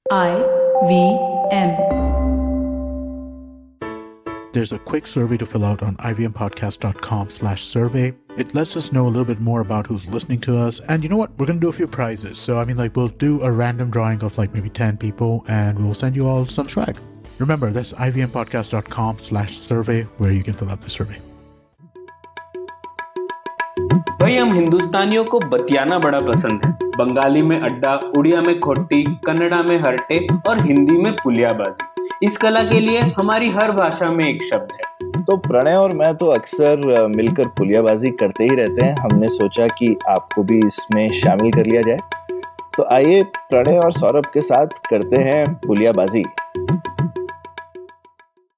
IVM. There's a quick survey to fill out on ivmpodcast.com/survey. It lets us know a little bit more about who's listening to us. And you know what? We're going to do a few prizes. So, we'll do a random drawing of maybe 10 people and we'll send you all some swag. Remember, that's ivmpodcast.com/survey where you can fill out the survey. भाई हम हिंदुस्तानियों को बतियाना बड़ा पसंद है। बंगाली में अड्डा, उड़िया में खोट्टी, कन्नड़ा में हरटे और हिंदी में पुलियाबाजी। इस कला के लिए हमारी हर भाषा में एक शब्द है। तो प्रणय और मैं तो अक्सर मिलकर पुलियाबाजी करते ही रहते हैं। हमने सोचा कि आपको भी इसमें शामिल कर लिया जाए। तो आइए प्रणय और सौरभ के साथ करते हैं पुलियाबाजी।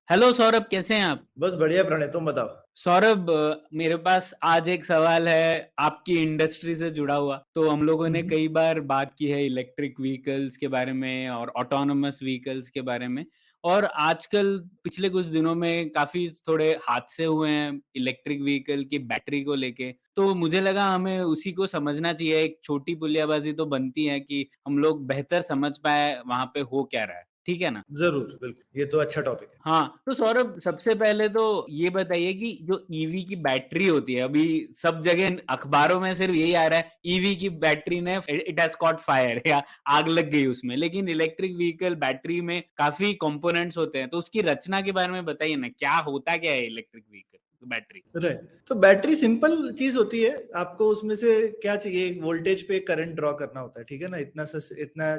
हेलो सौरभ, कैसे हैं आप? बस बढ़िया प्रणय, तुम बताओ। सौरभ, मेरे पास आज एक सवाल है आपकी इंडस्ट्री से जुड़ा हुआ। तो हम लोगों ने कई बार बात की है इलेक्ट्रिक व्हीकल्स के बारे में और ऑटोनोमस व्हीकल्स के बारे में, और आजकल पिछले कुछ दिनों में काफी थोड़े हादसे हुए हैं इलेक्ट्रिक व्हीकल की बैटरी को लेके। तो मुझे लगा हमें उसी को समझना चाहिए। एक छोटी पुलियाबाजी तो बनती है कि हम लोग बेहतर समझ पाए वहां पे हो क्या रहा है। ठीक है ना? जरूर, बिल्कुल, ये तो अच्छा टॉपिक है। हाँ, तो सौरभ, सबसे पहले तो ये बताइए कि जो ईवी की बैटरी होती है, अभी सब जगह अखबारों में सिर्फ यही आ रहा है, ईवी की बैटरी ने इट हैज कॉट फायर या आग लग गई उसमें। लेकिन इलेक्ट्रिक व्हीकल बैटरी में काफी कंपोनेंट्स होते हैं, तो उसकी रचना के बारे में बताइए ना, क्या होता क्या है इलेक्ट्रिक व्हीकल बैटरी? राइट, तो बैटरी सिंपल चीज होती है। आपको उसमें से क्या चाहिए, एक वोल्टेज पे करंट ड्रॉ करना होता है, ठीक है ना। इतना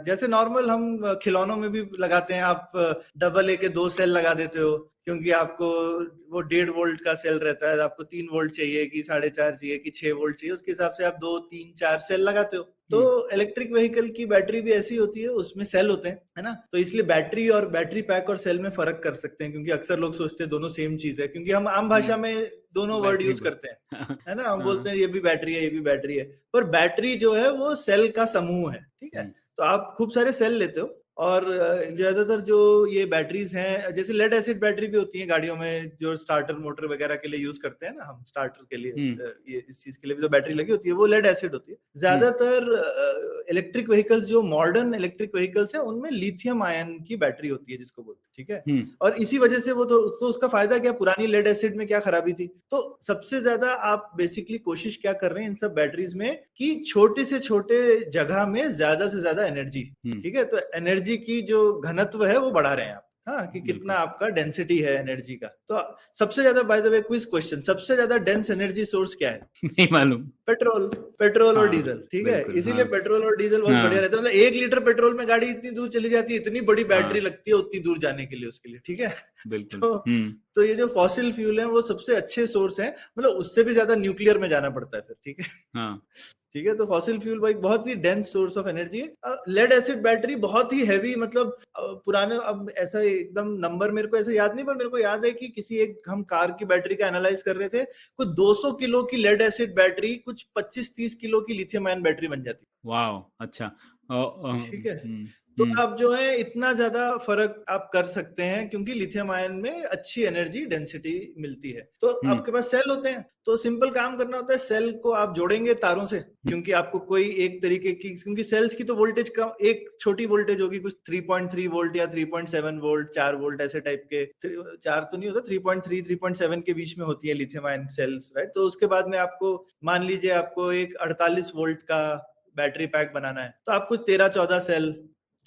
जैसे नॉर्मल हम खिलौनों में भी लगाते हैं, आप डबल ए के 2 सेल लगा देते हो, क्योंकि आपको वो 1.5 वोल्ट का सेल रहता है, आपको 3 वोल्ट चाहिए कि 4.5 चाहिए कि 6 वोल्ट चाहिए, उसके हिसाब से आप 2, 3, 4 सेल लगाते हो। तो इलेक्ट्रिक व्हीकल की बैटरी भी ऐसी होती है, उसमें सेल होते हैं, है ना। तो इसलिए बैटरी और बैटरी पैक और सेल में फर्क कर सकते हैं, क्योंकि अक्सर लोग सोचते हैं दोनों सेम चीज है, क्योंकि हम आम भाषा में दोनों वर्ड यूज करते हैं, है ना। हम बोलते हैं ये भी बैटरी है, ये भी बैटरी है, पर बैटरी जो है वो सेल का समूह है, ठीक है। तो आप खूब सारे सेल लेते हो, और ज्यादातर जो ये बैटरीज हैं, जैसे लेड एसिड बैटरी भी होती है गाड़ियों में, जो स्टार्टर मोटर वगैरह के लिए यूज करते हैं ना हम, स्टार्टर के लिए ये इस चीज के लिए भी जो बैटरी लगी होती है वो लेड एसिड होती है। ज्यादातर इलेक्ट्रिक व्हीकल्स, जो मॉडर्न इलेक्ट्रिक व्हीकल्स हैं, उनमें लिथियम आयन की बैटरी होती है, जिसको बोलते हैं, ठीक है। और इसी वजह से वो तो उसका फायदा क्या, पुरानी लेड एसिड में क्या खराबी थी। तो सबसे ज्यादा आप बेसिकली कोशिश क्या कर रहे हैं इन सब बैटरीज में, कि छोटे से छोटे जगह में ज्यादा से ज्यादा एनर्जी, ठीक है। तो एनर्जी की जो घनत्व है वो बढ़ा रहे हैं आप, हाँ, कि कितना आपका डेंसिटी है एनर्जी का। तो सबसे ज्यादा, by the way quiz question, सबसे ज्यादा डेंस एनर्जी सोर्स क्या है? नहीं मालूम। पेट्रोल और डीजल, ठीक है। इसीलिए पेट्रोल और डीजल बहुत बढ़िया रहता है। मतलब 1 लीटर पेट्रोल में गाड़ी इतनी दूर चली जाती है, इतनी बड़ी बैटरी लगती है उतनी दूर जाने के लिए, उसके लिए, ठीक है। तो ये जो फॉसिल फ्यूल है वो सबसे अच्छे सोर्स है, मतलब उससे भी ज्यादा न्यूक्लियर में जाना पड़ता है फिर, ठीक है। ठीक है, तो फॉसिल फ्यूल भाई बहुत ही डेंस सोर्स ऑफ एनर्जी है। लेड एसिड बैटरी बहुत ही हैवी, मतलब पुराने, अब ऐसा एकदम नंबर मेरे को ऐसे याद नहीं, पर मेरे को याद है कि किसी एक हम कार की बैटरी का एनालाइज कर रहे थे, कुछ 200 किलो की लेड एसिड बैटरी कुछ 25-30 किलो की लिथियम आयन बैटरी बन जाती है। वाह, अच्छा, ठीक है। तो आप जो है इतना ज्यादा फर्क आप कर सकते हैं, क्योंकि लिथियम आयन में अच्छी एनर्जी डेंसिटी मिलती है। तो आपके पास सेल होते हैं, तो सिंपल काम करना होता है, सेल को आप जोड़ेंगे तारों से, क्योंकि आपको कोई एक तरीके की, क्योंकि सेल्स की तो वोल्टेज कम, एक छोटी वोल्टेज होगी कुछ 3.3 वोल्ट या 3.7 वोल्ट, 4 वोल्ट ऐसे टाइप के, 4 तो नहीं होता, 3.3 3.7 के बीच में होती है लिथियम आयन सेल्स, राइट। तो उसके बाद में आपको मान लीजिए आपको एक 48 वोल्ट का बैटरी पैक बनाना है, तो आप कुछ 13-14 सेल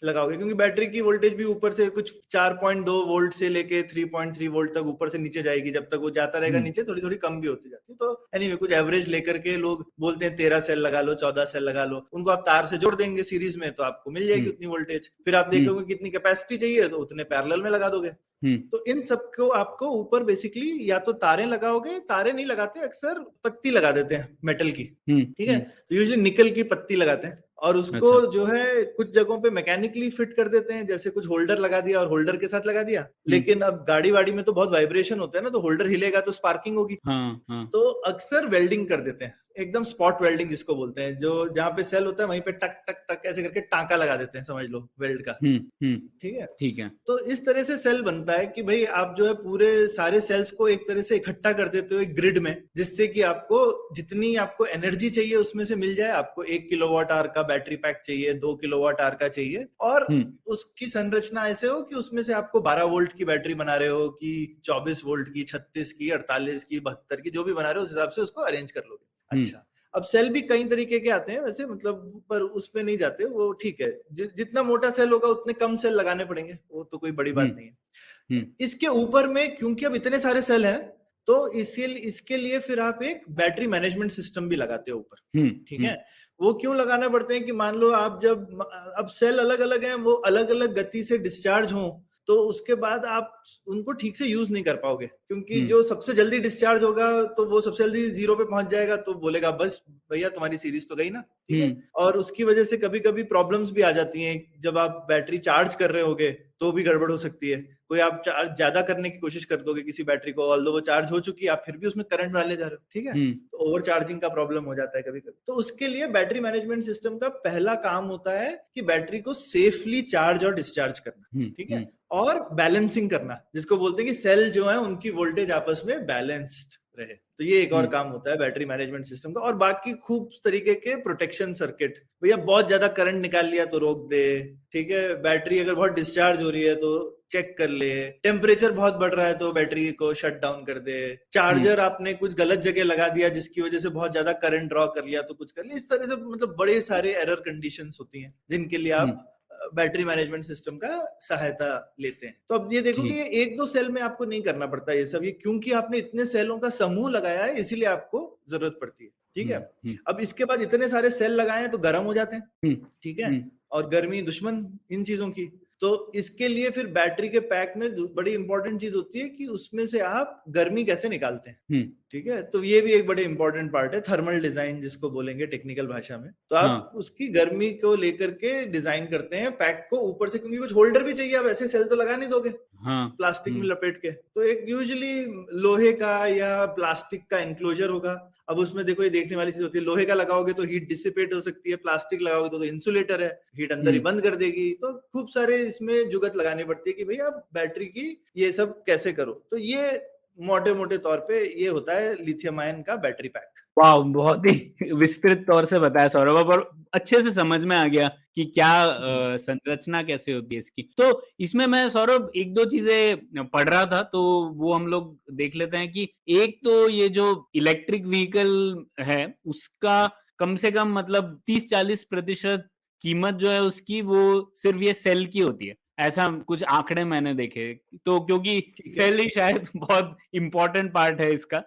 लगाओगे, क्योंकि बैटरी की वोल्टेज भी ऊपर से कुछ 4.2 वोल्ट से लेके 3.3 वोल्ट तक ऊपर से नीचे जाएगी, जब तक वो जाता रहेगा नीचे थोड़ी थोड़ी कम भी होती जाती है। तो एनीवे कुछ एवरेज लेकर के लोग बोलते हैं 13 सेल लगा लो, 14 सेल लगा लो, उनको आप तार से जोड़ देंगे सीरीज में, तो आपको मिल जाएगी उतनी वोल्टेज। फिर आप देखोगे कितनी कैपेसिटी चाहिए, तो उतने पैरेलल में लगा दोगे। तो इन सबको आपको ऊपर बेसिकली या तो तारें लगाओगे, तारें नहीं लगाते, अक्सर पत्ती लगा देते हैं मेटल की, ठीक है। तो यूजुअली निकल की पत्ती लगाते हैं, और उसको जो है कुछ जगहों पे मैकेनिकली फिट कर देते हैं, जैसे कुछ होल्डर लगा दिया और होल्डर के साथ लगा दिया। लेकिन अब गाड़ी वाड़ी में तो बहुत वाइब्रेशन होता है ना, तो होल्डर हिलेगा तो स्पार्किंग होगी, तो अक्सर वेल्डिंग कर देते हैं। एकदम स्पॉट वेल्डिंग जिसको बोलते हैं, जो जहाँ पे सेल होता है वहीं पे टक टक टक ऐसे करके टांका लगा देते हैं, समझ लो वेल्ड का। ठीक है, ठीक है। तो इस तरह से सेल बनता है कि भाई आप जो है पूरे सारे सेल्स को एक तरह से इकट्ठा कर देते हो एक ग्रिड में, जिससे कि आपको जितनी आपको एनर्जी चाहिए उसमें से मिल जाए। आपको 1 किलोवाट आवर का बैटरी पैक चाहिए, 2 किलोवाट आवर का चाहिए, और उसकी संरचना ऐसे हो कि उसमें से आपको 12 वोल्ट की बैटरी बना रहे हो कि 24 वोल्ट की, 36 की, 48 की, 72 की, जो भी बना रहे हो उस हिसाब से उसको अरेंज कर लोगे। अच्छा, अब सेल भी कई तरीके के आते हैं वैसे, मतलब पर उसमें नहीं जाते, वो ठीक है। जितना मोटा सेल होगा उतने कम सेल लगाने पड़ेंगे, वो तो कोई बड़ी बात नहीं है। इसके ऊपर में क्योंकि अब इतने सारे सेल हैं, तो इसके लिए फिर आप एक बैटरी मैनेजमेंट सिस्टम भी लगाते हो ऊपर। ठीक है, वो क्यों लगाना पड़ते हैं कि मान लो आप जब अब सेल अलग अलग हैं, वो अलग अलग गति से डिस्चार्ज हों, तो उसके बाद आप उनको ठीक से यूज नहीं कर पाओगे, क्योंकि जो सबसे जल्दी डिस्चार्ज होगा तो वो सबसे जल्दी 0 पे पहुंच जाएगा, तो बोलेगा बस भैया तुम्हारी सीरीज तो गई ना। ठीक है, और उसकी वजह से कभी कभी प्रॉब्लम्स भी आ जाती हैं। जब आप बैटरी चार्ज कर रहे होगे तो भी गड़बड़ हो सकती है। कोई आप चार्ज ज्यादा करने की कोशिश कर दोगे किसी बैटरी को, ऑल्दो वो चार्ज हो चुकी है, आप फिर भी उसमें करंट डालने जा रहे हो। ठीक है, तो ओवर चार्जिंग का प्रॉब्लम हो जाता है कभी कभी। तो उसके लिए बैटरी मैनेजमेंट सिस्टम का पहला काम होता है कि बैटरी को सेफली चार्ज और डिस्चार्ज करना। ठीक है, और बैलेंसिंग करना, जिसको बोलते हैं कि सेल जो है उनकी वोल्टेज आपस में बैलेंस्ड रहे। तो ये एक और काम होता है बैटरी मैनेजमेंट सिस्टम का। और बाकी खूब तरीके के प्रोटेक्शन सर्किट, भैया बहुत ज्यादा करंट निकाल लिया तो रोक दे। ठीक है, बैटरी अगर बहुत डिस्चार्ज हो रही है तो चेक कर ले, टेम्परेचर बहुत बढ़ रहा है तो बैटरी को शट डाउन कर दे, चार्जर आपने कुछ गलत जगह लगा दिया जिसकी वजह से बहुत ज्यादा करंट ड्रॉ कर लिया तो कुछ कर लिया। इस तरह से मतलब बड़े सारे एरर कंडीशंस होती हैं जिनके लिए आप बैटरी मैनेजमेंट सिस्टम का सहायता लेते हैं। तो अब ये देखो कि एक दो सेल में आपको नहीं करना पड़ता ये सब, ये क्योंकि आपने इतने सेलों का समूह लगाया है इसीलिए आपको जरूरत पड़ती है। ठीक है, अब इसके बाद इतने सारे सेल लगाए हैं तो गर्म हो जाते हैं। ठीक है, और गर्मी दुश्मन इन चीजों की। तो इसके लिए फिर बैटरी के पैक में बड़ी इंपॉर्टेंट चीज होती है कि उसमें से आप गर्मी कैसे निकालते हैं। ठीक है, तो ये भी एक बड़े इंपॉर्टेंट पार्ट है, थर्मल डिजाइन जिसको बोलेंगे टेक्निकल भाषा में। तो आप उसकी गर्मी को लेकर के डिजाइन करते हैं पैक को ऊपर से, क्योंकि कुछ होल्डर भी चाहिए, आप ऐसे सेल तो लगा नहीं दोगे प्लास्टिक में लपेट के। तो एक यूजुअली लोहे का या प्लास्टिक का एनक्लोजर होगा। अब उसमें देखो ये देखने वाली चीज होती है, लोहे का लगाओगे तो हीट डिसिपेट हो सकती है, प्लास्टिक लगाओगे तो इंसुलेटर है, हीट अंदर ही बंद कर देगी। तो खूब सारे इसमें जुगत लगानी पड़ती है कि भाई आप बैटरी की ये सब कैसे करो। तो ये मोटे मोटे तौर पे ये होता है लिथियम आयन का बैटरी पैक। वाह, बहुत ही विस्तृत तौर से बताया सौरभ, और अच्छे से समझ में आ गया कि क्या संरचना कैसे होती है इसकी। तो इसमें मैं सौरभ एक दो चीजें पढ़ रहा था, तो वो हम लोग देख लेते हैं कि एक तो ये जो इलेक्ट्रिक व्हीकल है उसका कम से कम मतलब 30-40% कीमत जो है उसकी वो सिर्फ ये सेल की होती है, ऐसा कुछ आंकड़े मैंने देखे। तो क्योंकि सेल ही शायद बहुत इंपॉर्टेंट पार्ट है इसका,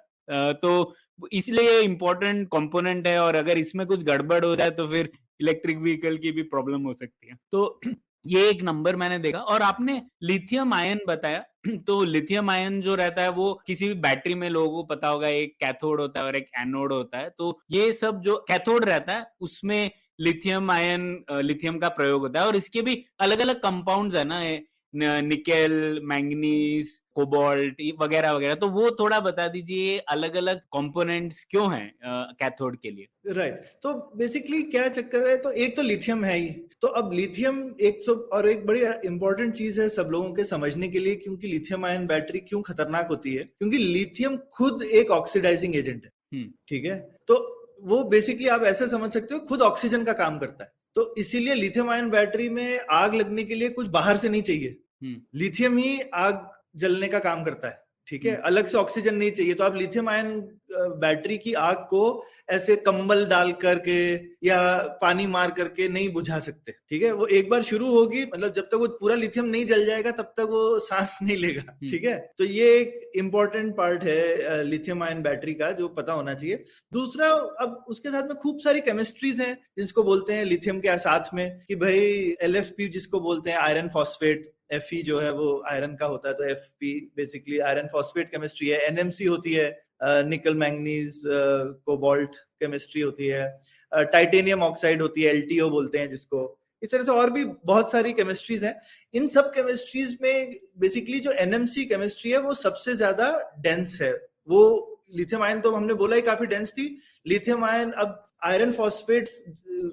तो इसलिए इम्पोर्टेंट कंपोनेंट है, और अगर इसमें कुछ गड़बड़ हो जाए तो फिर इलेक्ट्रिक व्हीकल की भी प्रॉब्लम हो सकती है। तो ये एक नंबर मैंने देखा। और आपने लिथियम आयन बताया, तो लिथियम आयन जो रहता है वो किसी भी बैटरी में लोगों को पता होगा एक कैथोड होता है और एक एनोड होता है। तो ये सब जो कैथोड रहता है उसमें लिथियम आयन, लिथियम का प्रयोग होता है, और इसके भी अलग अलग कंपाउंड्स है ना, निकेल, मैंगनीज, कोबाल्ट वगैरह वगैरह। तो वो थोड़ा बता दीजिए अलग अलग कंपोनेंट्स क्यों हैं कैथोड के लिए। राइट, तो बेसिकली क्या चक्कर है, तो एक तो लिथियम है ही। तो अब लिथियम और एक बड़ी इंपॉर्टेंट चीज है सब लोगों के समझने के लिए, क्योंकि लिथियम आयन बैटरी क्यों खतरनाक होती है, क्योंकि लिथियम खुद एक ऑक्सीडाइजिंग एजेंट है। ठीक है, तो वो बेसिकली आप ऐसे समझ सकते हो खुद ऑक्सीजन का काम करता है। तो इसीलिए लिथियम आयन बैटरी में आग लगने के लिए कुछ बाहर से नहीं चाहिए, लिथियम ही आग जलने का काम करता है। ठीक है, अलग से ऑक्सीजन नहीं चाहिए। तो आप लिथियम आयन बैटरी की आग को ऐसे कंबल डाल करके या पानी मार करके नहीं बुझा सकते। ठीक है, वो एक बार शुरू होगी, मतलब जब तक वो पूरा लिथियम नहीं जल जाएगा तब तक वो सांस नहीं लेगा। ठीक है, तो ये एक इंपॉर्टेंट पार्ट है लिथियम आयन बैटरी का जो पता होना चाहिए। दूसरा, अब उसके साथ में खूब सारी केमिस्ट्रीज हैं जिसको बोलते हैं लिथियम के साथ में कि भाई LFP जिसको बोलते हैं आयरन फॉस्फेट, Fe जो है वो आयरन का होता है, तो FP basically iron phosphate chemistry है। NMC होती है, निकल मैंगनीज कोबाल्ट केमिस्ट्री होती है। टाइटेनियम ऑक्साइड होती है, LTO बोलते हैं जिसको। इस तरह से और भी बहुत सारी केमिस्ट्रीज हैं। इन सब केमिस्ट्रीज में बेसिकली जो NMC केमिस्ट्री है वो सबसे ज्यादा डेंस है, वो लिथियम आयन तो हमने बोला ही काफी डेंस थी। लिथियम आयन अब आयरन फॉस्फेट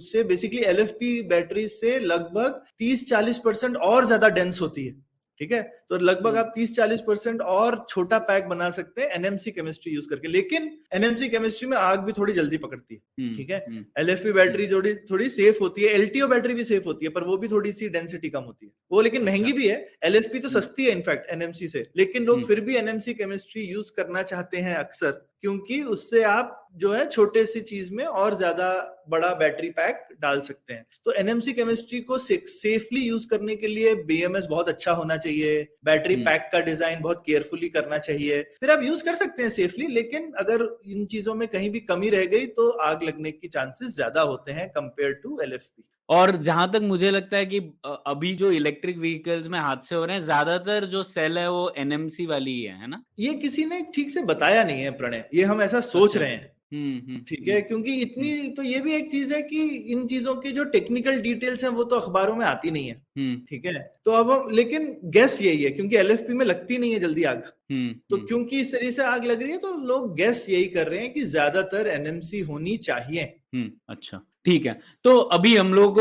से बेसिकली LFP बैटरी से लगभग 30-40% और ज्यादा डेंस होती है, ठीक है। तो लगभग आप 30-40% और छोटा पैक बना सकते हैं NMC केमिस्ट्री यूज करके, लेकिन NMC केमिस्ट्री में आग भी थोड़ी जल्दी पकड़ती है, ठीक है। LFP बैटरी थोड़ी सेफ होती है, LTO बैटरी भी सेफ होती है, पर वो भी थोड़ी सी डेंसिटी कम होती है, वो लेकिन महंगी भी है। LFP तो सस्ती है इनफैक्ट NMC से, लेकिन लोग फिर भी NMC केमिस्ट्री यूज करना चाहते हैं अक्सर, क्योंकि उससे आप जो है छोटे सी चीज में और ज्यादा बड़ा बैटरी पैक डाल सकते हैं। तो NMC केमिस्ट्री को सेफली यूज करने के लिए BMS बहुत अच्छा होना चाहिए, बैटरी पैक का डिजाइन बहुत केयरफुली करना चाहिए, फिर आप यूज कर सकते हैं सेफली। लेकिन अगर इन चीजों में कहीं भी कमी रह गई तो आग लगने की चांसेस ज्यादा होते हैं कंपेयर टू LFP। और जहां तक मुझे लगता है कि अभी जो इलेक्ट्रिक व्हीकल्स में हादसे हो रहे हैं, ज्यादातर जो सेल है वो NMC वाली ही है ना? ये किसी ने ठीक से बताया नहीं है प्रणय, ये हम ऐसा सोच रहे हैं, ठीक है, क्योंकि इतनी तो ये भी एक चीज है कि इन चीजों की जो टेक्निकल डिटेल्स हैं वो तो अखबारों में आती नहीं है, ठीक है। तो अब हम लेकिन गेस यही है, क्योंकि LFP में लगती नहीं है जल्दी आग, तो क्योंकि इस तरह से आग लग रही है तो लोग गेस यही कर रहे हैं कि ज्यादातर NMC होनी चाहिए। अच्छा, ठीक है। तो अभी हम लोग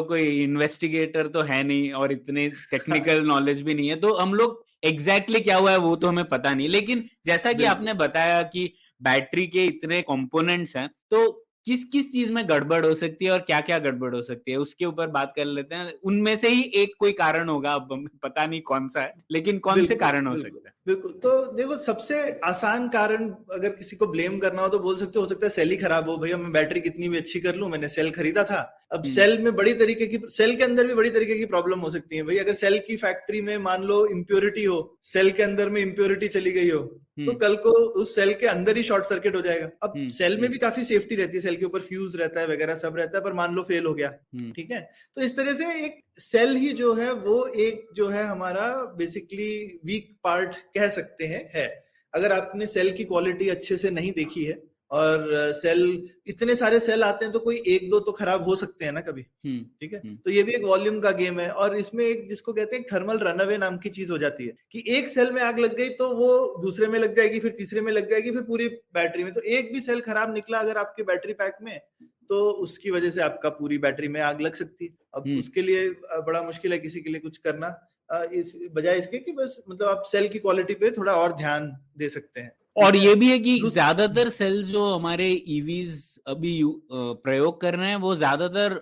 को इन्वेस्टिगेटर तो है नहीं और इतने टेक्निकल नॉलेज भी नहीं है, तो हम लोग एग्जैक्टली क्या हुआ है वो तो हमें पता नहीं। लेकिन जैसा कि आपने बताया कि बैटरी के इतने कंपोनेंट्स हैं, तो किस किस चीज में गड़बड़ हो सकती है और क्या क्या गड़बड़ हो सकती है, उसके ऊपर बात कर लेते हैं। उनमें से ही एक कोई कारण होगा, अब पता नहीं कौन सा है, लेकिन कौन से कारण हो सकते हैं? बिल्कुल। तो देखो, सबसे आसान कारण अगर किसी को ब्लेम करना हो तो बोल सकते हो सकता है सेल ही खराब हो। भैया मैं बैटरी कितनी भी अच्छी कर लूं, मैंने सेल खरीदा था, अब सेल में बड़ी तरीके की, सेल के अंदर भी बड़ी तरीके की प्रॉब्लम हो सकती है। भाई अगर सेल की फैक्ट्री में मान लो इम्प्योरिटी हो, सेल के अंदर में इम्प्योरिटी चली गई हो, तो कल को उस सेल के अंदर ही शॉर्ट सर्किट हो जाएगा। अब सेल में भी काफी सेफ्टी रहती है, सेल के ऊपर फ्यूज रहता है वगैरह सब रहता है, पर मान लो फेल हो गया, ठीक है। तो इस तरह से एक सेल ही जो है वो एक जो है हमारा बेसिकली वीक पार्ट कह सकते हैं है। अगर आपने सेल की क्वालिटी अच्छे से नहीं देखी है, और सेल इतने सारे सेल आते हैं तो कोई एक दो तो खराब हो सकते हैं ना कभी, ठीक है। तो ये भी एक वॉल्यूम का गेम है, और इसमें एक जिसको कहते हैं थर्मल रनअवे नाम की चीज हो जाती है कि एक सेल में आग लग गई तो वो दूसरे में लग जाएगी, फिर तीसरे में लग जाएगी, फिर पूरी बैटरी में। तो एक भी सेल खराब निकला अगर आपके बैटरी पैक में, तो उसकी वजह से आपका पूरी बैटरी में आग लग सकती है। अब उसके लिए बड़ा मुश्किल है किसी के लिए कुछ करना, इस बजाय इसके कि बस मतलब आप सेल की क्वालिटी पे थोड़ा और ध्यान दे सकते हैं। और ये भी है कि ज्यादातर सेल्स जो हमारे ईवीज अभी प्रयोग कर रहे हैं वो ज्यादातर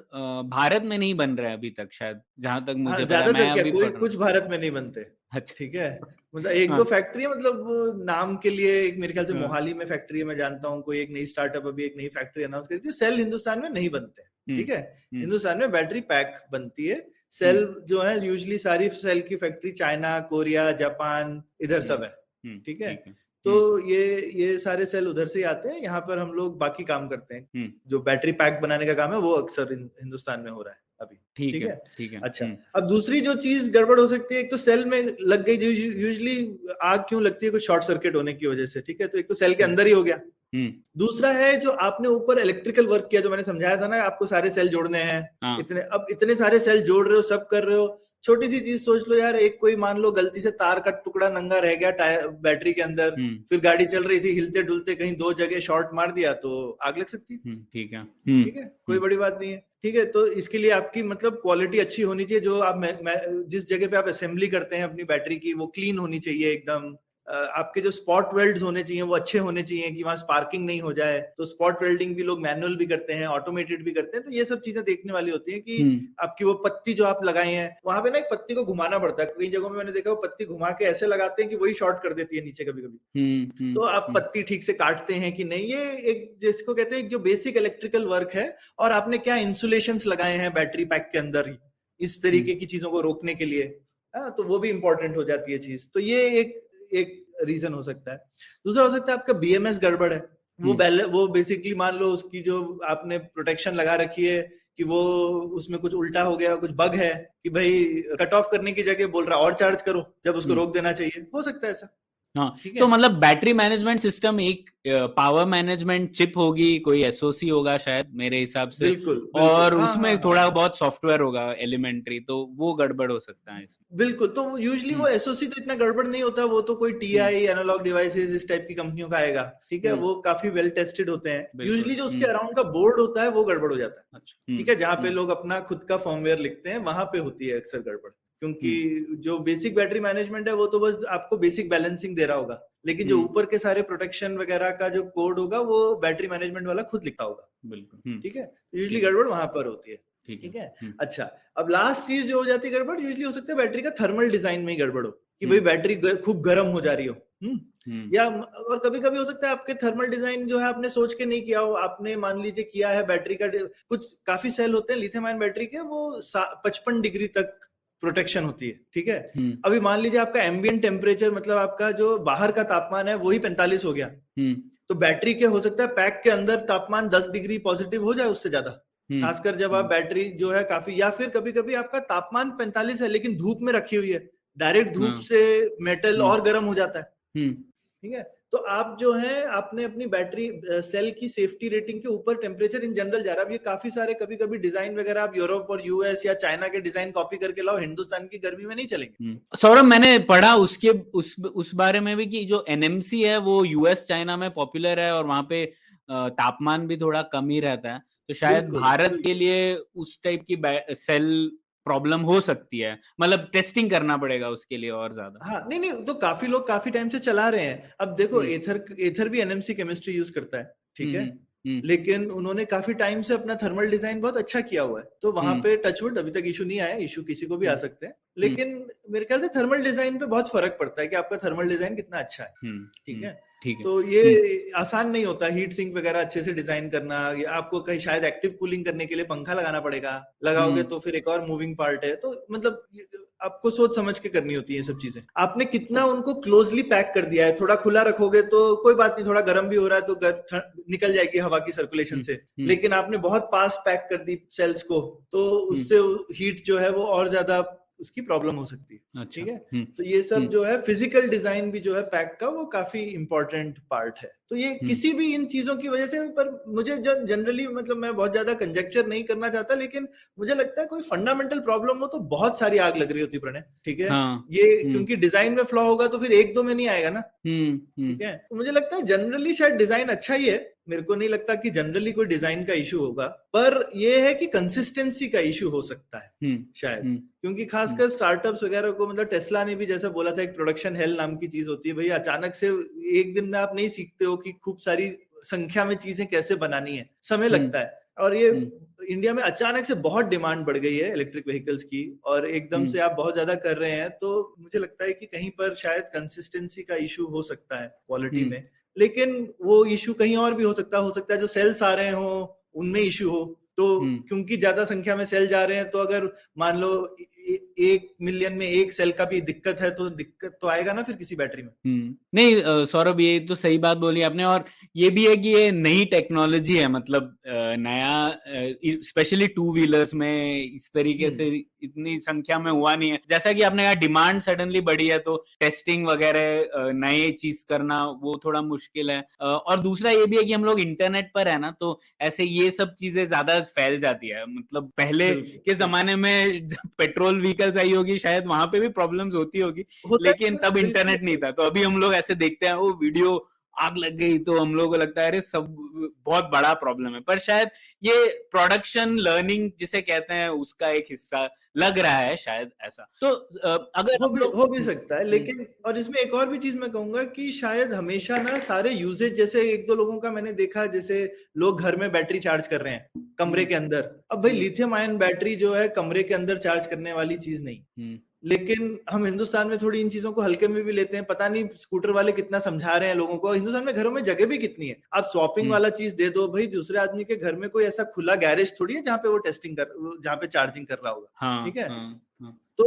भारत में नहीं बन रहे हैं अभी तक, शायद जहां तक मुझे पता है। मैं अभी कुछ भारत में नहीं बनते, अच्छा, ठीक है। मतलब एक दो फैक्ट्री है, मतलब वो नाम के लिए, एक मेरे ख्याल से मोहाली में फैक्ट्री है, मैं जानता हूँ कोई एक नई स्टार्टअप अभी एक नई फैक्ट्री अनाउंस करी थी। सेल हिंदुस्तान में नहीं बनते, ठीक है। हिंदुस्तान में बैटरी पैक बनती है। सेल जो है यूजुअली सारी सेल की फैक्ट्री चाइना, कोरिया, जापान, इधर सब है, ठीक है। तो ये सारे सेल उधर से आते हैं, यहाँ पर हम लोग बाकी काम करते हैं। जो बैटरी पैक बनाने का काम है वो अक्सर हिंदुस्तान में हो रहा है अभी, ठीक है, ठीक है। अच्छा, अब दूसरी जो चीज गड़बड़ हो सकती है, एक तो सेल में लग गई, यूजुअली आग क्यों लगती है, कुछ शॉर्ट सर्किट होने की वजह से, ठीक है। तो एक तो सेल के अंदर ही हो गया। दूसरा है जो आपने ऊपर इलेक्ट्रिकल वर्क किया, जो मैंने समझाया था ना, आपको सारे सेल जोड़ने हैं, इतने सारे सेल जोड़ रहे हो, सब कर रहे हो। छोटी सी चीज सोच लो यार, एक कोई मान लो गलती से तार का टुकड़ा नंगा रह गया टायर बैटरी के अंदर, फिर गाड़ी चल रही थी, हिलते डुलते कहीं दो जगह शॉर्ट मार दिया तो आग लग सकती है, ठीक है, ठीक है, कोई बड़ी बात नहीं है, ठीक है। तो इसके लिए आपकी मतलब क्वालिटी अच्छी होनी चाहिए, जो आप जिस जगह पे आप असेंबली करते हैं अपनी बैटरी की, वो क्लीन होनी चाहिए एकदम। आपके जो स्पॉट वेल्ड्स होने चाहिए वो अच्छे होने चाहिए कि वहां स्पार्किंग नहीं हो जाए। तो स्पॉट वेल्डिंग भी लोग मैनुअल भी करते हैं, ऑटोमेटेड भी करते हैं। तो ये सब चीजें देखने वाली होती हैं कि आपकी वो पत्ती जो आप लगाए हैं, वहां पे ना एक पत्ती को घुमाना पड़ता है। कई जगहों में मैंने देखा वो पत्ती घुमा के ऐसे लगाते हैं कि वही शॉर्ट कर देती है नीचे कभी कभी। तो आप पत्ती ठीक से काटते हैं कि नहीं, ये एक जिसको कहते हैं जो बेसिक इलेक्ट्रिकल वर्क है। और आपने क्या इंसुलेशंस लगाए हैं बैटरी पैक के अंदर ही, इस तरीके की चीजों को रोकने के लिए, तो वो भी इंपॉर्टेंट हो जाती है चीज। तो ये एक रीजन हो सकता है। दूसरा हो सकता है आपका BMS गड़बड़ है, वो बेसिकली मान लो उसकी जो आपने प्रोटेक्शन लगा रखी है कि वो उसमें कुछ उल्टा हो गया, कुछ बग है कि भाई कट ऑफ करने की जगह बोल रहा और चार्ज करो, जब उसको रोक देना चाहिए, हो सकता है ऐसा, हाँ, ठीक तो है? मतलब बैटरी मैनेजमेंट सिस्टम एक पावर मैनेजमेंट चिप होगी, कोई एसओसी होगा शायद मेरे हिसाब से, बिल्कुल, बिल्कुल। और हाँ, उसमें हाँ, थोड़ा हाँ। बहुत सॉफ्टवेयर होगा एलिमेंट्री, तो वो गड़बड़ हो सकता है इसमें। बिल्कुल, तो यूजुअली वो हुँ, एसओसी तो इतना गड़बड़ नहीं होता, वो तो कोई हुँ, टीआई, एनालॉग डिवाइसेस इस टाइप की कंपनियों का आएगा, ठीक है? हुँ, वो काफ़ी वेल टेस्टेड होते हैं। बिल्कुल, यूजुअली जो उसके हुँ, अराउंड का बोर्ड होता है, वो गड़बड़ हो जाता है, अच्छा, हुँ, ठीक है? जहाँ पे हुँ, लोग अपना खुद का फर्मवेयर लिखते हैं, वहाँ पे होती है अक्सर गड़बड़। हुँ, क्योंकि जो बेसिक बैटरी मैनेजमेंट है, वो तो बस आपको बेसिक बैलेंसिंग दे रहा होगा। लेकिन जो हुँ, ऊपर के सारे प्रोटेक्शन वगैरह का जो कोड होगा, वो बैटरी मैनेजमेंट वाला खुद लिखा होगा, बिल्कुल, हुँ, ठीक है? तो यूजुअली ठीक है, गड़बड़ वहाँ पर होती है, ठीक है, ठीक है? हुँ, अच्छा, अब लास्ट चीज़ जो हो जाती है गड़बड़, यूजुअली हो सकता है बैटरी का थर्मल डिज़ाइन में ही गड़बड़ हो, कि हुँ, भाई बैटरी खूब गर्म हो जा रही हो, हुँ? हुँ, या और कभी-कभी हो सकता है आपके थर्मल डिज़ाइन जो है आपने सोच के नहीं किया हो, आपने मान लीजिए किया है बैटरी का कुछ काफ़ी सेल होते हैं लिथियम आयन बैटरी के, वो 55 डिग्री तक प्रोटेक्शन होती है, ठीक है? हुँ, अभी मान लीजिए आपका एम्बिएंट टेम्परेचर मतलब आपका जो बाहर का तापमान है, वही 45 हो गया, हुँ, तो बैटरी के हो सकता है पैक के अंदर तापमान 10 डिग्री पॉजिटिव हो जाए उससे ज्यादा। हुँ, खासकर जब आप हुँ, बैटरी जो है काफी, या फिर कभी-कभी आपका तापमान 45 है लेकिन धूप में रखी हुई है। डायरेक्ट धूप हाँ, से मेटल हुँ, और गर्म हो जाता है। हुँ, ठीक है? तो आप जो है आपने अपनी बैटरी सेल की सेफ्टी रेटिंग के ऊपर टेम्परेचर इन जनरल जा रहा है। अब ये काफ़ी सारे कभी-कभी डिज़ाइन वगैरह आप यूरोप और यूएस या चाइना के डिज़ाइन कॉपी करके लाओ, हिंदुस्तान की गर्मी में नहीं चलेंगे। सौरभ, मैंने पढ़ा उसके उस बारे में भी कि जो एनएमसी है वो यूएस चाइना में पॉपुलर है और वहां पे तापमान भी थोड़ा कम ही रहता है, तो शायद बिल्कुल, भारत के बिल्कुल। लिए उस टाइप की सेल प्रॉब्लम हो सकती है, मतलब टेस्टिंग करना पड़ेगा उसके लिए और ज्यादा। हाँ, नहीं, नहीं, तो काफ़ी लोग काफ़ी टाइम से चला रहे हैं। अब देखो हम्म एथर एथर भी एनएमसी केमिस्ट्री यूज़ करता है, ठीक है? हम्म हम्म लेकिन उन्होंने काफ़ी टाइम से अपना थर्मल डिज़ाइन बहुत अच्छा किया हुआ है। तो वहाँ हम्म पे टच वुड अभी तक इश्यू नहीं आया, इश्यू किसी को भी आ हम्म सकते हैं। हम्म लेकिन मेरे ख्याल से थर्मल डिज़ाइन पे बहुत फ़र्क पड़ता है कि आपका थर्मल डिज़ाइन कितना अच्छा है, हम्म ठीक है? ठीक है। तो ये आसान नहीं होता हीट सिंक वगैरह अच्छे से डिज़ाइन करना, या आपको कहीं शायद एक्टिव कूलिंग करने के लिए पंखा लगाना पड़ेगा। लगाओगे हम्म तो फिर एक और मूविंग पार्ट है। तो मतलब आपको सोच समझ के करनी होती है ये सब चीजें। आपने कितना उनको क्लोजली पैक कर दिया है, थोड़ा खुला रखोगे तो कोई बात नहीं, थोड़ा गर्म भी हो रहा है तो निकल जाएगी हवा की सर्कुलेशन से। हम्म लेकिन आपने बहुत पास पैक कर दी सेल्स को, तो हम्म उससे हीट जो है वो और ज्यादा उसकी प्रॉब्लम हो सकती है, अच्छा। ठीक है? तो ये सब जो है फिजिकल डिजाइन भी जो है पैक का, वो काफी इंपॉर्टेंट पार्ट है। तो ये किसी भी इन चीजों की वजह से, पर मुझे जनरली मतलब मैं बहुत ज्यादा कंजेक्चर नहीं करना चाहता, लेकिन मुझे लगता है कोई फंडामेंटल प्रॉब्लम हो तो बहुत सारी आग लग रही होती प्रणय, ठीक है? हाँ। ये क्योंकि डिजाइन में फ्लॉ होगा तो फिर एक दो में नहीं आएगा ना, हम्म ठीक है? तो मुझे लगता है जनरली शायद डिजाइन अच्छा ही है। मेरे को नहीं लगता कि जनरली कोई डिजाइन का इशू होगा, पर ये है कि कंसिस्टेंसी का इशू हो सकता है शायद। क्योंकि खासकर स्टार्टअप्स वगैरह को, मतलब टेस्ला ने भी जैसा बोला था, एक प्रोडक्शन हेल नाम की चीज होती है भाई। अचानक से एक दिन में आप नहीं सीखते हो कि खूब सारी संख्या में चीजें कैसे बनानी है, समय लगता है। और ये इंडिया में अचानक से बहुत डिमांड बढ़ गई है इलेक्ट्रिक व्हीकल्स की, और एकदम से आप बहुत ज्यादा कर रहे हैं, तो मुझे लगता है कि कहीं पर शायद कंसिस्टेंसी का इशू हो सकता है क्वालिटी में। लेकिन वो इशू कहीं और भी हो सकता है जो सेल्स आ रहे हो उनमें इशू हो। तो क्योंकि ज्यादा संख्या में सेल जा रहे हैं, तो अगर मान लो 1 मिलियन में एक सेल का भी दिक्कत है, तो दिक्कत तो आएगा ना फिर किसी बैटरी में। नहीं सौरभ, ये तो सही बात बोली आपने, और ये भी है कि ये नई टेक्नोलॉजी है, मतलब नया, स्पेशली टू व्हीलर्स में इस तरीके से इतनी संख्या में हुआ नहीं है। जैसा कि आपने कहा डिमांड सडनली बढ़ी है, तो टेस्टिंग वगैरह नए चीज करना वो थोड़ा मुश्किल है। और दूसरा ये भी है कि हम लोग इंटरनेट पर है ना, तो ऐसे ये सब चीजें ज्यादा फैल जाती है। मतलब पहले के जमाने में जब पेट्रोल व्हीकल्स आई होगी, शायद वहां पे भी प्रॉब्लम्स होती होगी, लेकिन तब इंटरनेट नहीं था। तो अभी हम लोग ऐसे देखते हैं वो वीडियो आग लग गई, तो हम लोगों को लगता है अरे सब बहुत बड़ा प्रॉब्लम है, पर शायद ये प्रोडक्शन लर्निंग जिसे कहते हैं उसका एक हिस्सा लग रहा है शायद ऐसा। तो अगर हो भी सकता है, लेकिन और इसमें एक और भी चीज मैं कहूंगा कि शायद हमेशा ना सारे यूजेज, जैसे एक दो लोगों का मैंने देखा, जैसे लोग घर में बैटरी चार्ज कर रहे हैं कमरे के अंदर। अब भाई लिथियम आयन बैटरी जो है कमरे के अंदर चार्ज करने वाली चीज नहीं। लेकिन हम हिंदुस्तान में थोड़ी इन चीजों को हल्के में भी लेते हैं। पता नहीं स्कूटर वाले कितना समझा रहे हैं लोगों को। हिंदुस्तान में घरों में जगह भी कितनी है, आप स्वैपिंग वाला चीज दे दो भाई। दूसरे आदमी के घर में कोई ऐसा खुला गैरेज थोड़ी है जहाँ पे वो जहाँ पे चार्जिंग कर रहा होगा, ठीक है? तो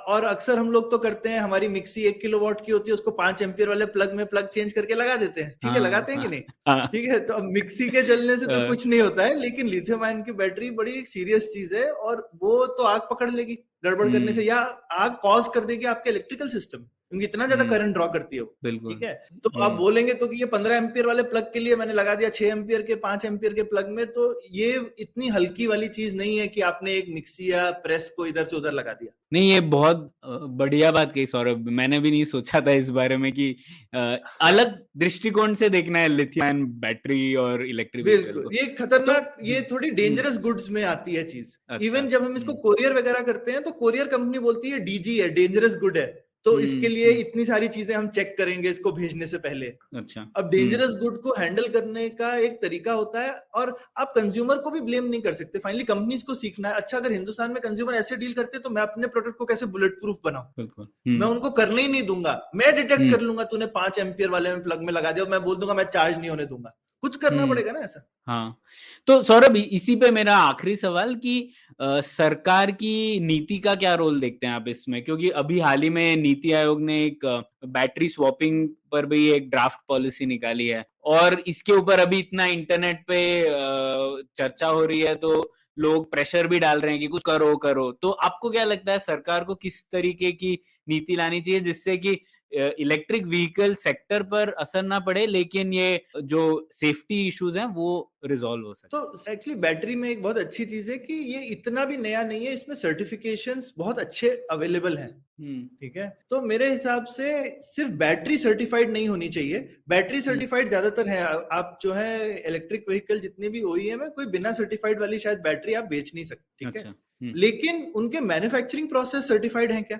और अक्सर हम लोग तो करते हैं, हमारी मिक्सी 1 किलोवाट की होती है, उसको 5 एम्पियर वाले प्लग में प्लग चेंज करके लगा देते हैं, ठीक है? लगाते हैं कि नहीं? ठीक है, तो अब मिक्सी के जलने से तो कुछ नहीं होता है, लेकिन लिथियम आयन की बैटरी बड़ी एक सीरियस चीज है, और वो तो आग पकड़ लेगी। गड़बड़ करने से, या आग कॉज कर देगी आपके इलेक्ट्रिकल सिस्टम, क्योंकि इतना ज्यादा करंट ड्रॉ करती है वो। बिल्कुल। ठीक है, तो आप बोलेंगे तो कि ये 15 एम्पियर वाले प्लग के लिए मैंने लगा दिया 6 एम्पियर के 5 एम्पियर के प्लग में, तो ये इतनी हल्की वाली चीज नहीं है कि आपने एक मिक्सी या प्रेस को इधर से उधर लगा दिया। नहीं, ये बहुत बढ़िया बात कही सौरभ, मैंने भी नहीं सोचा था इस बारे में कि अलग दृष्टिकोण से देखना है लिथियम बैटरी और इलेक्ट्रिक व्हीकल बिल्कुल, को। ये खतरनाक, ये थोड़ी डेंजरस गुड्स में आती है चीज। इवन जब हम इसको कोरियर वगैरह करते हैं तो कोरियर कंपनी बोलती है डीजी है, डेंजरस गुड है, तो इसके लिए इतनी सारी चीजें हम चेक करेंगे इसको भेजने से पहले। अच्छा, अब डेंजरस गुड को हैंडल करने का एक तरीका होता है, और आप कंज्यूमर को भी ब्लेम नहीं कर सकते, फाइनली कंपनीज को सीखना है। अच्छा, अगर हिंदुस्तान में कंज्यूमर ऐसे डील करते तो मैं अपने प्रोडक्ट को कैसे बुलेट प्रूफ बनाऊं? बिल्कुल। मैं उनको करने ही नहीं दूंगा, मैं डिटेक्ट कर लूंगा तूने 5 एम्पियर वाले में प्लग में लगा दिया, मैं बोल दूंगा मैं चार्ज नहीं होने दूंगा। कुछ करना पड़ेगा ना ऐसा। हाँ, तो सौरभ इसी पे मेरा आखिरी सवाल कि सरकार की नीति का क्या रोल देखते हैं आप इसमें? क्योंकि अभी हाल ही में नीति आयोग ने एक बैटरी स्वैपिंग पर भी एक ड्राफ्ट पॉलिसी निकाली है, और इसके ऊपर अभी इतना इंटरनेट पे चर्चा हो रही है, तो लोग प्रेशर भी डाल रहे हैं कि कुछ करो। तो आपको क्या लगता है सरकार को किस तरीके की नीति लानी चाहिए जिससे कि इलेक्ट्रिक व्हीकल सेक्टर पर असर ना पड़े, लेकिन ये जो सेफ्टी इश्यूज हैं वो रिजॉल्व हो सके? तो एक्चुअली बैटरी में एक बहुत अच्छी चीज है कि ये इतना भी नया नहीं है, इसमें सर्टिफिकेशंस बहुत अच्छे अवेलेबल हैं। ठीक है, तो मेरे हिसाब से सिर्फ बैटरी सर्टिफाइड नहीं होनी चाहिए। बैटरी सर्टिफाइड ज्यादातर है, आप जो है इलेक्ट्रिक व्हीकल जितने भी OEM है, कोई बिना सर्टिफाइड वाली शायद बैटरी आप बेच नहीं सकते। ठीक है, लेकिन उनके मैन्युफैक्चरिंग प्रोसेस सर्टिफाइड है क्या?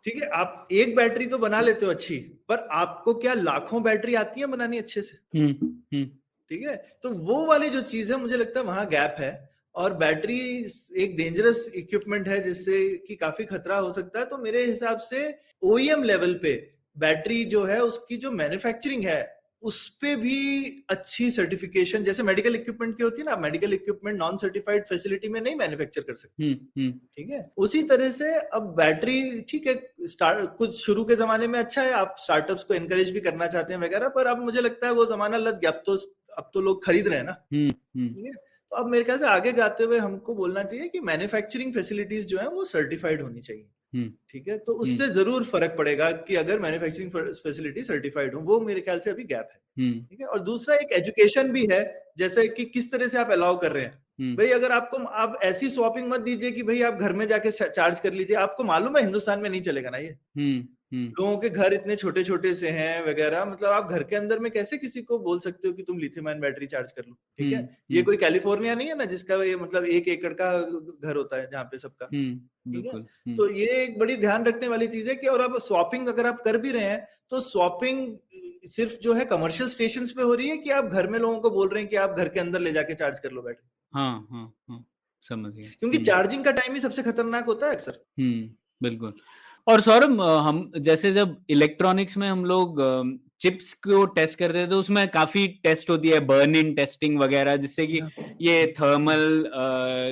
ठीक है, आप एक बैटरी तो बना लेते हो अच्छी, पर आपको क्या लाखों बैटरी आती है बनानी अच्छे से? ठीक है, तो वो वाली जो चीज है, मुझे लगता है वहां गैप है। और बैटरी एक डेंजरस इक्विपमेंट है जिससे कि काफी खतरा हो सकता है। तो मेरे हिसाब से OEM लेवल पे बैटरी जो है उसकी जो मैन्युफैक्चरिंग है उस पे भी अच्छी सर्टिफिकेशन, जैसे मेडिकल इक्विपमेंट की होती है ना, medical equipment non certified facility में नहीं मैन्युफैक्चर कर सकते। ठीक है, उसी तरह से अब बैटरी, ठीक है, कुछ शुरू के जमाने में अच्छा है, आप स्टार्टअप्स को एनकरेज भी करना चाहते हैं वगैरह, पर अब मुझे लगता है वो जमाना लग गया, अब तो लोग खरीद रहे हैं ना। ठीक है, तो अब मेरे ख्याल से आगे जाते हुए हमको बोलना चाहिए कि मैन्युफैक्चरिंग फैसिलिटीज जो है वो सर्टिफाइड होनी चाहिए। ठीक है, तो उससे जरूर फर्क पड़ेगा कि अगर मैन्युफैक्चरिंग फैसिलिटी सर्टिफाइड हो, वो मेरे ख्याल से अभी गैप है। ठीक है, और दूसरा एक एजुकेशन भी है, जैसे कि किस तरह से आप अलाउ कर रहे हैं। भाई अगर आप ऐसी स्वैपिंग मत दीजिए कि भाई आप घर में जाके चार्ज कर लीजिए। आपको मालूम है हिंदुस्तान में नहीं चलेगा ना ये। लोगों के घर इतने छोटे छोटे से हैं वगैरह, मतलब आप घर के अंदर में कैसे किसी को बोल सकते हो कि तुम लिथियम आयन बैटरी चार्ज कर लो? ठीक है, ये कोई कैलिफोर्निया नहीं है ना जिसका ये मतलब 1 एकड़ का घर होता है जहाँ पे सबका। ठीक है, तो ये एक बड़ी ध्यान रखने वाली चीज है कि, और अब स्वैपिंग अगर आप कर भी रहे हैं तो स्वैपिंग सिर्फ जो है कमर्शियल स्टेशंस पे हो रही है कि आप घर में लोगों को बोल रहे हैं कि आप घर के अंदर ले जाके चार्ज कर लो बैटरी? हाँ, समझ गया। क्योंकि चार्जिंग का टाइम ही सबसे खतरनाक होता है अक्सर। बिल्कुल। और सौरभ, हम जैसे जब इलेक्ट्रॉनिक्स में हम लोग चिप्स को टेस्ट करते हैं तो उसमें काफी टेस्ट होती है, बर्न इन टेस्टिंग वगैरह, जिससे कि ये थर्मल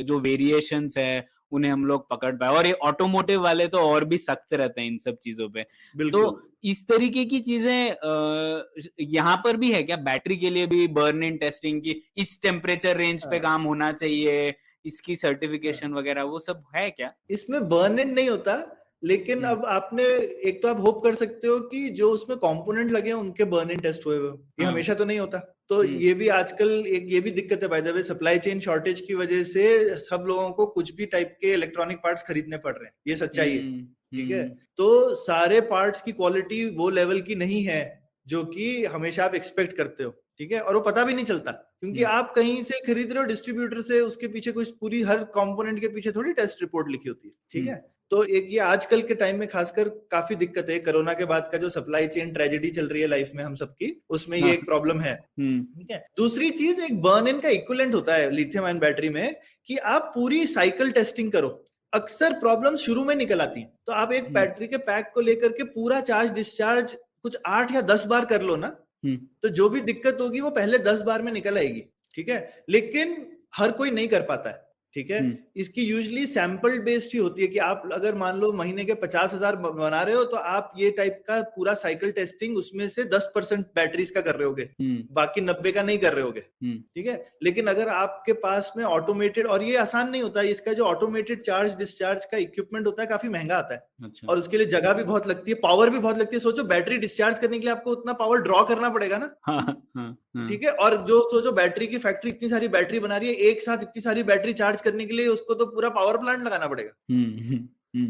जो वेरिएशंस है उन्हें हम लोग पकड़ पाए। और ये ऑटोमोटिव वाले तो और भी सख्त रहते हैं इन सब चीजों पे। तो इस तरीके की चीजें यहाँ पर भी है क्या? बैटरी के लिए भी बर्न इन टेस्टिंग की, इस टेम्परेचर रेंज पे काम होना चाहिए, इसकी सर्टिफिकेशन वगैरह, वो सब है क्या? इसमें बर्न इन नहीं होता, लेकिन अब आपने एक तो आप होप कर सकते हो कि जो उसमें कंपोनेंट लगे हैं उनके बर्न इन टेस्ट हुए। ये हमेशा तो नहीं होता। तो ये भी आजकल एक ये भी दिक्कत है, by the way, supply chain shortage की वजह से सब लोगों को कुछ भी टाइप के इलेक्ट्रॉनिक पार्ट्स खरीदने पड़ रहे हैं, ये सच्चाई है। ठीक है, तो सारे पार्ट्स की क्वालिटी वो लेवल की नहीं है जो कि हमेशा आप एक्सपेक्ट करते हो। ठीक है, और वो पता भी नहीं चलता क्योंकि आप कहीं से खरीद रहे हो डिस्ट्रीब्यूटर से, उसके पीछे कुछ पूरी हर कंपोनेंट के पीछे थोड़ी टेस्ट रिपोर्ट लिखी होती है। ठीक है, तो एक ये आजकल के टाइम में खासकर काफी दिक्कत है। कोरोना के बाद का जो सप्लाई चेन ट्रेजेडी चल रही है लाइफ में हम सबकी, उसमें ये एक प्रॉब्लम है। ठीक है, दूसरी चीज, एक बर्न इन का इक्विवेलेंट होता है लिथियम आयन बैटरी में कि आप पूरी साइकिल टेस्टिंग करो। अक्सर प्रॉब्लम शुरू में निकल आती है, तो आप एक बैटरी के पैक को लेकर के पूरा चार्ज डिस्चार्ज कुछ 8 या 10 बार कर लो ना, तो जो भी दिक्कत होगी वो पहले 10 बार में निकल आएगी। ठीक है, लेकिन हर कोई नहीं कर पाता है। ठीक है। इसकी यूजुअली सैंपल बेस्ड ही होती है कि आप अगर मान लो महीने के 50,000 बना रहे हो तो आप ये टाइप का पूरा साइकिल टेस्टिंग उसमें से 10% बैटरीज का कर रहे होगे, बाकी 90 का नहीं कर रहे होगे, ठीक है। लेकिन अगर आपके पास में ऑटोमेटेड, और ये आसान नहीं होता, इसका जो ऑटोमेटेड चार्ज डिस्चार्ज का इक्विपमेंट होता है काफी महंगा आता है। अच्छा। और उसके लिए जगह भी बहुत लगती है, पावर भी बहुत लगती है। सोचो बैटरी डिस्चार्ज करने के लिए आपको उतना पावर ड्रॉ करना पड़ेगा ना, ठीक है। और जो सोचो बैटरी की फैक्ट्री इतनी सारी बैटरी बना रही है, एक साथ इतनी सारी बैटरी चार्ज करने के लिए उसको तो पूरा पावर प्लांट लगाना पड़ेगा।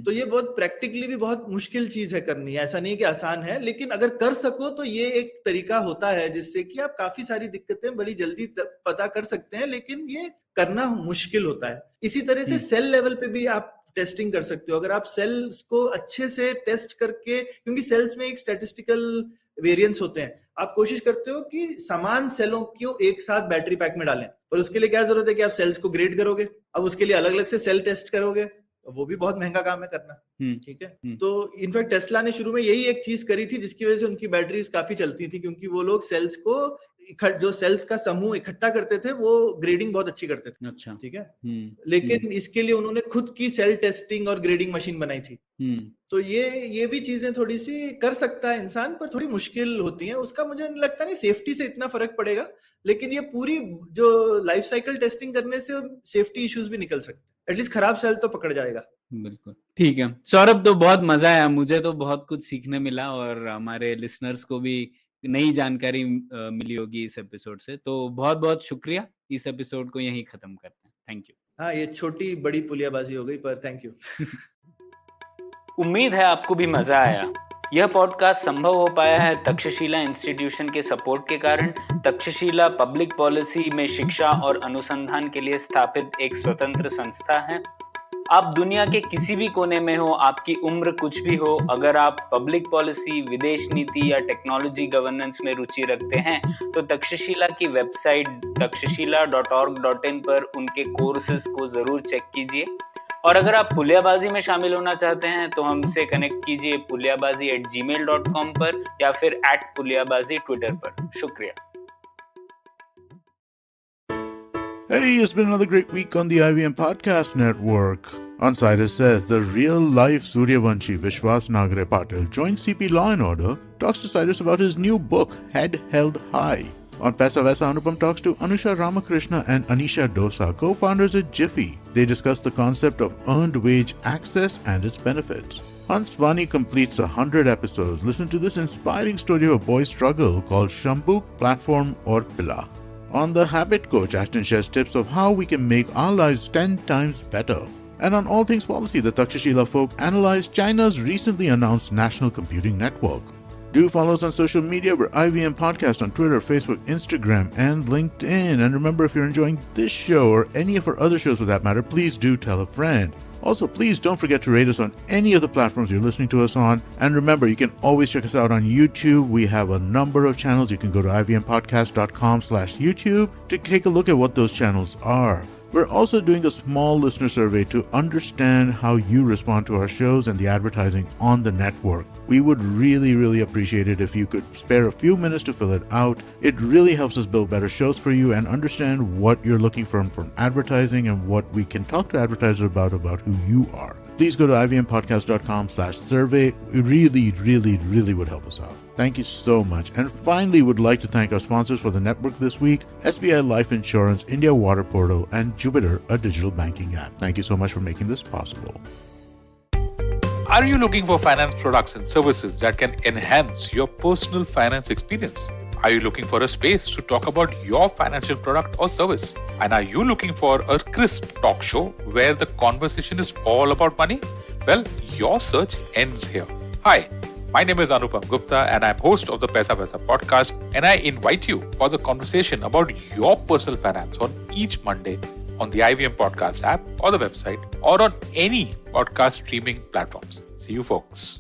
तो ये बहुत प्रैक्टिकली भी बहुत मुश्किल चीज है करनी, ऐसा नहीं कि आसान है, लेकिन अगर कर सको तो ये एक तरीका होता है जिससे कि आप काफी सारी दिक्कतें बड़ी जल्दी पता कर सकते हैं, लेकिन ये करना मुश्किल होता है। इसी तरह से सेल लेवल पे भी आप टेस्टिंग कर सकते हो। अगर आप सेल्स को अच्छे से टेस्ट करके, क्योंकि सेल्स में एक स्टैटिस्टिकल वेरिएंस होते हैं, आप कोशिश करते हो कि समान सेलों को एक साथ बैटरी पैक में डालें, पर उसके लिए क्या जरूरत है कि आप सेल्स को ग्रेड करोगे, अब उसके लिए अलग अलग से सेल टेस्ट करोगे, वो भी बहुत महंगा काम है करना, ठीक है। तो इनफैक्ट टेस्ला ने शुरू में यही एक चीज करी थी जिसकी वजह से उनकी बैटरीज काफी चलती थी, क्योंकि वो लोग सेल्स को जो सेल्स का समूह इकट्ठा करते थे वो ग्रेडिंग बहुत अच्छी करते थे। अच्छा, ठीक है। लेकिन इसके लिए उन्होंने खुद की सेल टेस्टिंग और ग्रेडिंग मशीन बनाई थी। तो ये भी चीजें थोड़ी सी कर सकता है इंसान, पर थोड़ी मुश्किल होती हैं। उसका मुझे नहीं लगता नहीं सेफ्टी से इतना फर्क पड़ेगा, लेकिन ये पूरी जो लाइफ साइकिल टेस्टिंग करने से सेफ्टी इश्यूज भी निकल सकते हैं। एटलीस्ट खराब सेल तो पकड़ जाएगा। बिल्कुल ठीक है सौरभ, तो बहुत मजा आया, मुझे तो बहुत कुछ सीखने मिला और हमारे लिसनर्स को भी नई जानकारी मिली होगी इस एपिसोड से। तो बहुत बहुत शुक्रिया, इस एपिसोड को यहीं खत्म करते हैं। Thank you. हाँ, ये छोटी बड़ी पुलियाबाजी हो गई, पर थैंक यू। उम्मीद है आपको भी मजा आया। यह पॉडकास्ट संभव हो पाया है तक्षशिला इंस्टीट्यूशन के सपोर्ट के कारण। तक्षशिला पब्लिक पॉलिसी में शिक्षा और अनुसंधान के लिए स्थापित एक स्वतंत्र संस्था है। आप दुनिया के किसी भी कोने में हो, आपकी उम्र कुछ भी हो, अगर आप पब्लिक पॉलिसी, विदेश नीति या टेक्नोलॉजी गवर्नेंस में रुचि रखते हैं तो तक्षशिला की वेबसाइट takshashila.org.in पर उनके कोर्सेज को जरूर चेक कीजिए। और अगर आप पुलियाबाजी में शामिल होना चाहते हैं तो हमसे कनेक्ट कीजिए puliyabazi@gmail.com पर या फिर @puliyabazi ट्विटर पर। शुक्रिया। Hey, it's been another great week on the IVM Podcast Network. Onsiders says the real-life Suryavanshi Vishwas Nagare Patil joins CP Law & Order, talks to Cyrus about his new book, Head Held High. On Paisa Vaisa, Anupam talks to Anusha Ramakrishna and Anisha Dosa, co-founders at Jiffy. They discuss the concept of earned wage access and its benefits. Hans Vani completes 100 episodes. Listen to this inspiring story of a boy's struggle called Shambuk, Platform or Pilla. On The Habit Coach, Ashton shares tips of how we can make our lives 10 times better. And on All Things Policy, the Takshashila folk analyze China's recently announced National Computing Network. Do follow us on social media. We're IVM Podcast on Twitter, Facebook, Instagram, and LinkedIn. And remember, if you're enjoying this show or any of our other shows for that matter, please do tell a friend. Also, please don't forget to rate us on any of the platforms you're listening to us on. And remember, you can always check us out on YouTube. We have a number of channels. You can go to ivmpodcast.com/YouTube to take a look at what those channels are. We're also doing a small listener survey to understand how you respond to our shows and the advertising on the network. We would really, really appreciate it if you could spare a few minutes to fill it out. It really helps us build better shows for you and understand what you're looking for from advertising and what we can talk to advertisers about who you are. Please go to ivmpodcast.com/survey. It really, really, really would help us out. Thank you so much. And finally, would like to thank our sponsors for the network this week, SBI Life Insurance, India Water Portal, and Jupiter, a digital banking app. Thank you so much for making this possible. Are you looking for finance products and services that can enhance your personal finance experience? Are you looking for a space to talk about your financial product or service? And are you looking for a crisp talk show where the conversation is all about money? Well, your search ends here. Hi, my name is Anupam Gupta and I'm host of the Paisa Vaisa podcast, and I invite you for the conversation about your personal finance on each Monday on the IVM Podcast app or the website or on any podcast streaming platforms. See you folks.